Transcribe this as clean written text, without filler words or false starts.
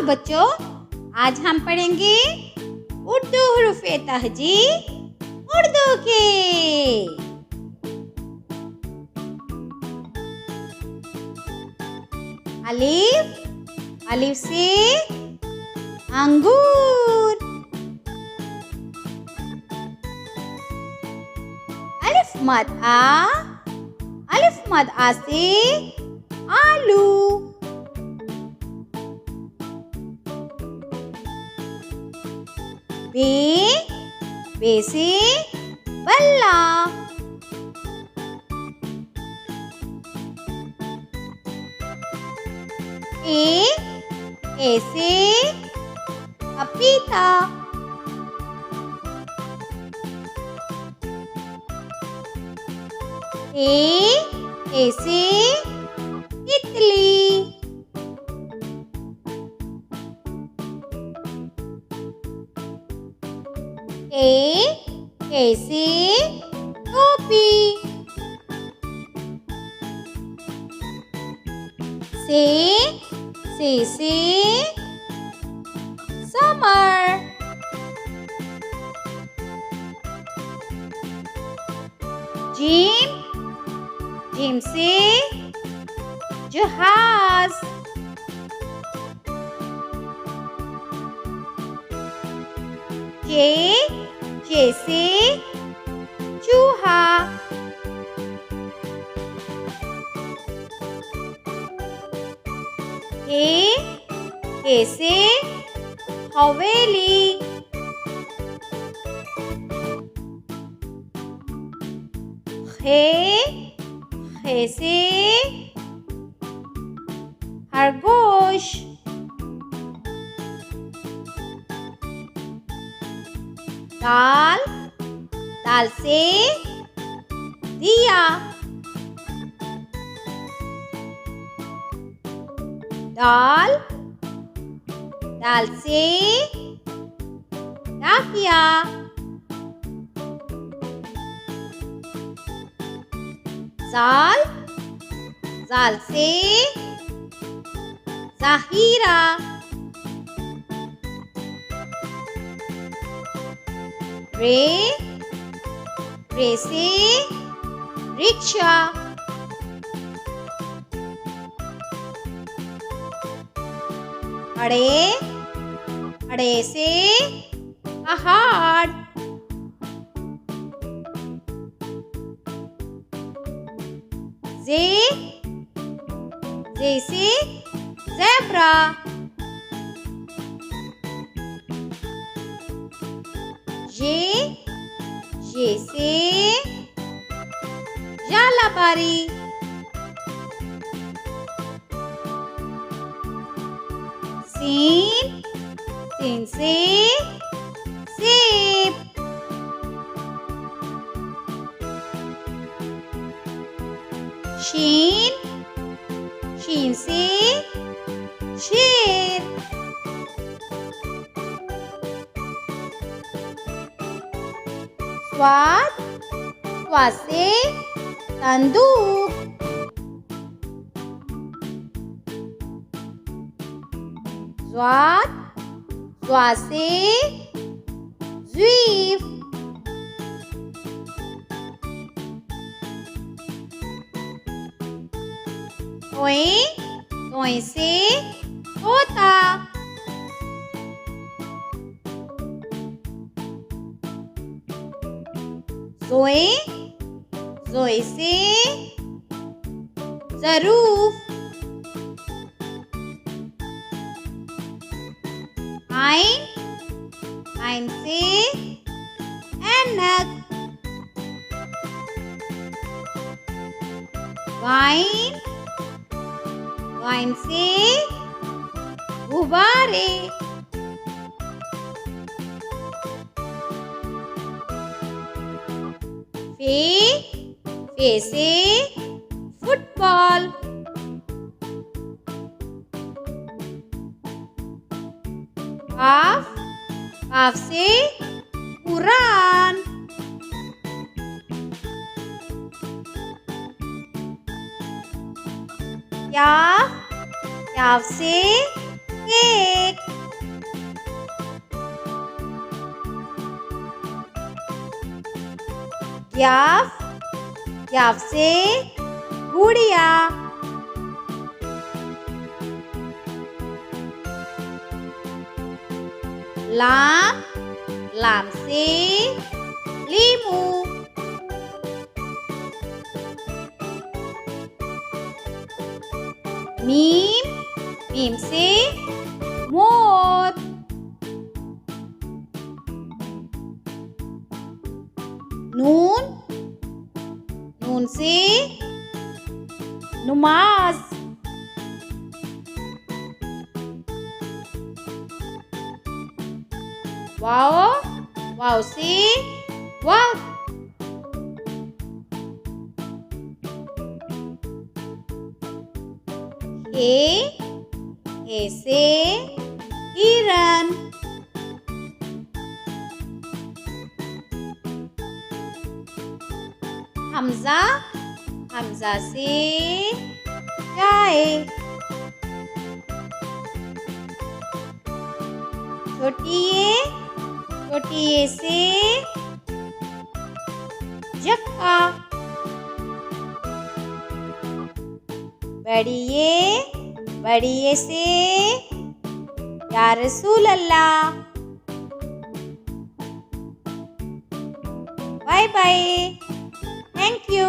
बच्चों, आज हम पढ़ेंगे उर्दू हुरूफ़े तहजी उर्दू के। अलिफ, अलिफ से अंगूर। अलिफ मद आ से आलू। बे से बल्ला। ए से पपीता। ए से तितली। ए से टोपी। से समर। जिम से जहाज। जे से चूहा। के से हवेली। खे से खरगोश। दाल से दिया। दाल से डाकिया। जाल से ज़हीरा। रे से रिक्शा। अड़े से पहाड़। जे से ज़ेब्रा। जे से जालाबारी। सीन से सेब। शीन से शेर। स्वाद से तंदूर। स्वाद से ज़ीफ़। तोय से तोता। ज़ोए से ज़रूफ। आइन से ऐनक। वाइन से गुब्बारे। फे से फुटबॉल। काफ से कुरान। क्या से केक। क्याफ, क्याफ से गुड़िया। लाम, लाम से लीमू। मीम, मीम से मोर। नून, नून से नमाज। वाव, वाव से वाव। हे से हिरन। हमजा, हमजा से गाय। छोटी ए से जक्का। बड़ी ए से या रसूल अल्लाह। Bye bye, thank you.